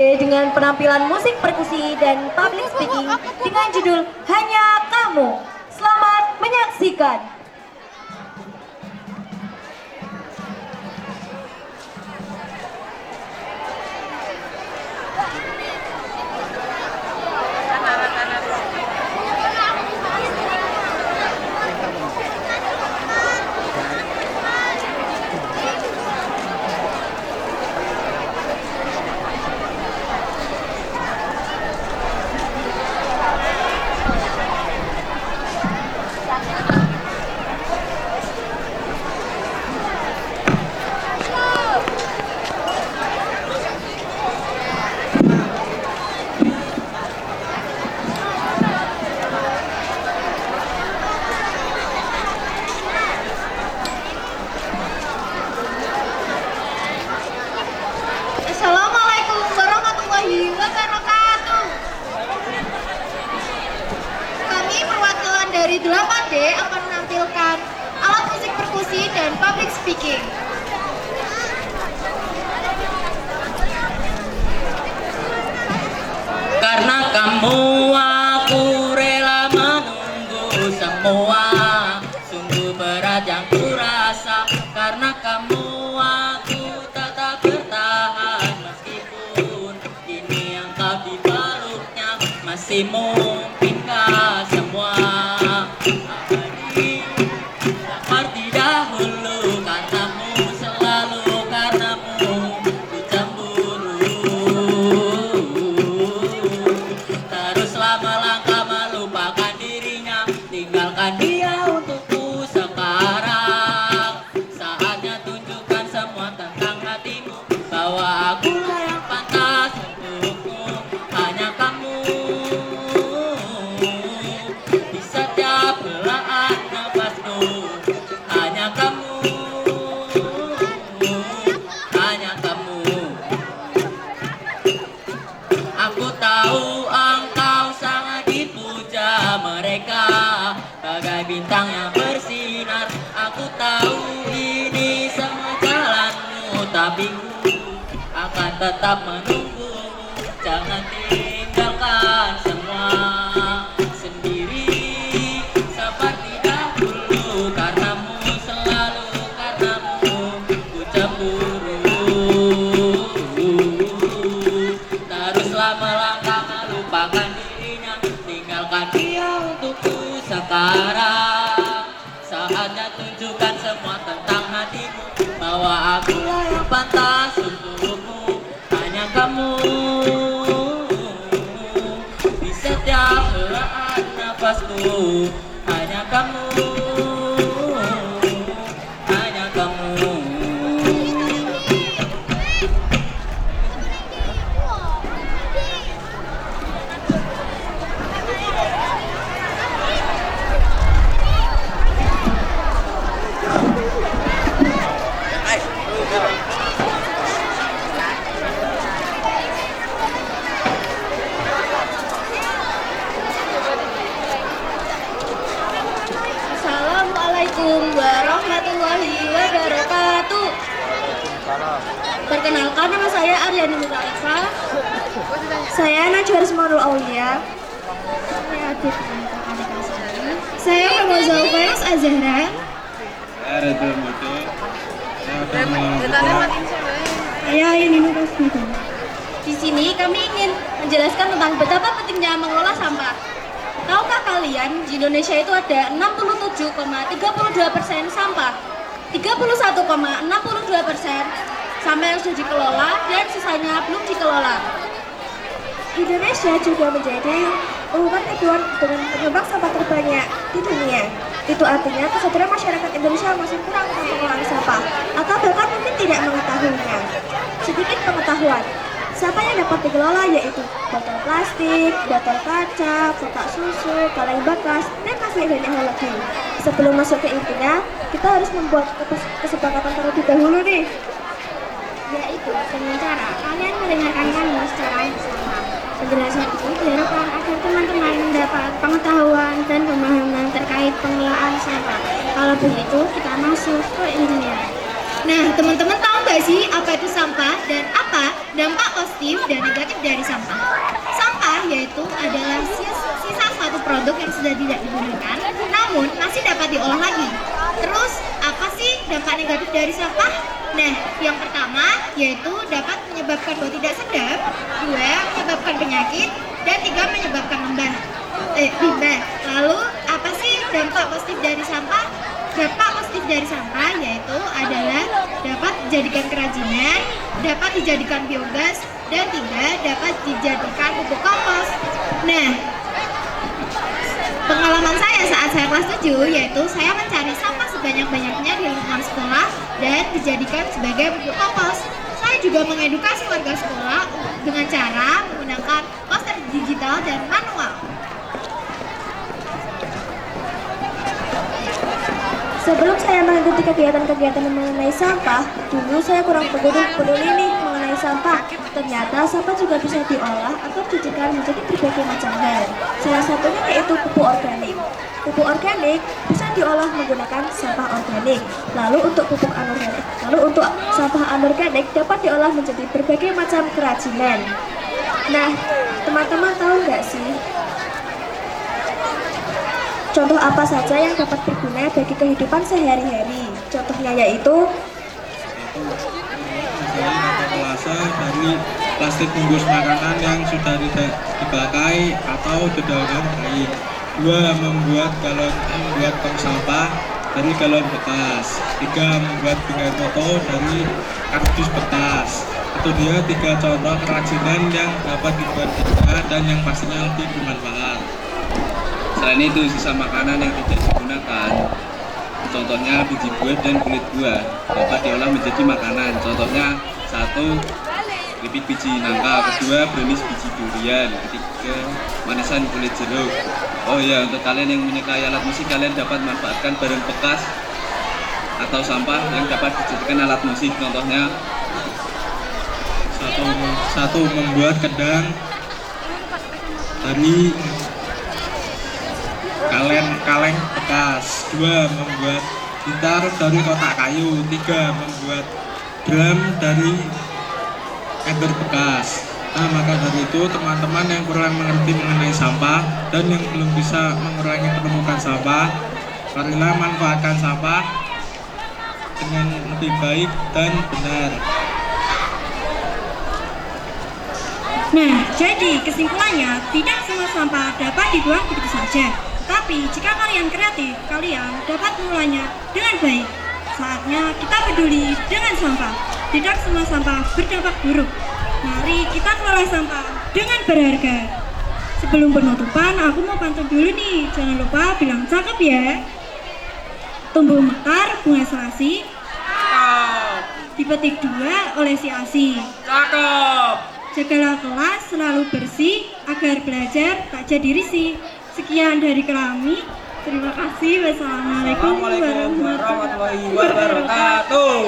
dengan penampilan musik perkusi dan public speaking dengan judul Hanya Kamu. Selamat menyaksikan. Assalamualaikum warahmatullahi wabarakatuh. Kami perwakilan dari 8D akan menampilkan alat musik perkusi dan public speaking. Karena kamu aku rela menunggu semua. Sungguh berat yang kurasa. Karena kamu aku tetap bertahan. Meskipun kini engkau di peluknya. Masih mungkinkah semua abadi seperti dahulu. Karnamu selalu, karnamu ku cemburu. Teruslah melangkah melupakan dirinya. Tinggalkan dia untukku sekarang. Saatnya tunjukkan semua tentang hatimu. Bahwa akulah yang pantas untukmu. Hanya kamu. Di setiap helaan nafasku. Hanya kamu. Hanya kamu. Aku tahu engkau sangat dipuja mereka bagai bintang yang bersinar. Aku tahu ini semua jalanmu, tapi ku akan tetap menunggumu. Jangan tinggalkan semua sendiri seperti dahulu. Karnamu selalu, karnamu ku cemburu. Teruslah melangkah melupakan dirinya. Tinggalkan dia untukku sekarang. Saatnya tunjukkan semua tentang hatimu. Bahwa akulah yang pantas untukmu. Hanya kamu. Di setiap helaan nafasku. Hanya kamu. Hanya kamu. Assalamualaikum warahmatullahi wabarakatuh. Perkenalkan, nama saya Aryani Mutalifa. Saya Najwa Rismanul Aulia. Saya Adit Anika Sari. Saya Romoza Ufairus Azahra. Saya Ayani Nurasmita. Di sini kami ingin menjelaskan tentang betapa pentingnya mengolah sampah. Tahukah kalian, di Indonesia itu ada 67,32% sampah, 31,62% sampah yang sudah dikelola dan sisanya belum dikelola. Indonesia juga menjadi urutan kedua dengan penyumbang sampah terbanyak di dunia. Itu artinya kesadaran masyarakat Indonesia masih kurang tentang pengelolaan sampah atau bahkan mungkin tidak mengetahuinya. Sedikit pengetahuan, sampah yang dapat dikelola yaitu botol plastik, botol kaca, kotak susu, kaleng bekas, dan masih banyak hal lagi. Sebelum masuk ke intinya, kita harus membuat kesepakatan terlebih dahulu nih. Yaitu dengan cara kalian mendengarkan kami secara bersama. Penjelasan ini diharapkan agar teman-teman mendapat pengetahuan dan pemahaman terkait pengelolaan sampah. Kalau begitu, kita masuk ke intinya. Nah, teman-teman tahu nggak sih apa itu sampah dan apa Pertama, dampak positif dan negatif dari sampah. Sampah yaitu adalah sisa suatu produk yang sudah tidak digunakan, namun masih dapat diolah lagi. Terus, apa sih dampak negatif dari sampah? Nah, yang pertama yaitu dapat menyebabkan bau tidak sedap, 2 menyebabkan penyakit, dan 3 menyebabkan limbah. Lalu, apa sih dampak positif dari sampah? Dampak positif dari sampah yaitu adalah dapat dijadikan kerajinan, dapat dijadikan biogas, dan 3 dapat dijadikan pupuk kompos. Nah, pengalaman saya saat saya kelas 7 yaitu saya mencari sampah sebanyak-banyaknya di lingkungan sekolah dan dijadikan sebagai pupuk kompos. Saya juga mengedukasi warga sekolah dengan cara menggunakan poster digital dan manual. Sebelum saya mengikuti kegiatan-kegiatan mengenai sampah, dulu saya kurang peduli nih mengenai sampah. Ternyata sampah juga bisa diolah atau dijadikan menjadi berbagai macam hal. Salah satunya yaitu pupuk organik. Pupuk organik bisa diolah menggunakan sampah organik. Lalu untuk sampah anorganik dapat diolah menjadi berbagai macam kerajinan. Nah, teman-teman tahu nggak sih? Contoh apa saja yang dapat berguna bagi kehidupan sehari-hari? Contohnya yaitu kelasa dari plastik bungkus makanan yang sudah tidak dipakai atau didaur baik. 2 membuat tong sampah dari galon bekas. 3 membuat bingkai foto dari kardus bekas. Itu dia 3 contoh kerajinan yang dapat dibuat kita dan yang pastinya lebih bermanfaat. Selain itu, sisa makanan yang tidak digunakan, contohnya biji buah dan kulit buah, dapat diolah menjadi makanan. Contohnya 1. Keripik biji nangka, 2. Brownies biji durian, 3. Manisan kulit jeruk. Oh ya, untuk kalian yang menyukai alat musik, kalian dapat manfaatkan barang bekas atau sampah yang dapat dijadikan alat musik. Contohnya 1 membuat kedang dari kaleng bekas. 2 membuat gitar dari kotak kayu. 3 membuat drum dari ember bekas. Nah, maka dari itu teman-teman yang kurang mengerti mengenai sampah dan yang belum bisa mengurangi penumpukan sampah, marilah manfaatkan sampah dengan lebih baik dan benar. Nah, jadi kesimpulannya, tidak semua sampah dapat dibuang begitu saja. Tapi jika kalian kreatif, kalian dapat mengolahnya dengan baik. Saatnya kita peduli dengan sampah. Tidak semua sampah berdampak buruk. Mari kita kelola sampah dengan berharga. Sebelum penutupan, aku mau pantun dulu nih. Jangan lupa bilang cakep ya. Tumbuh mekar bunga selasi, dipetik 2 oleh si Asi. Cakep. Jagalah kelas selalu bersih agar belajar tak jadi risih. Sekian dari kami. Terima kasih. Wassalamualaikum warahmatullahi wabarakatuh.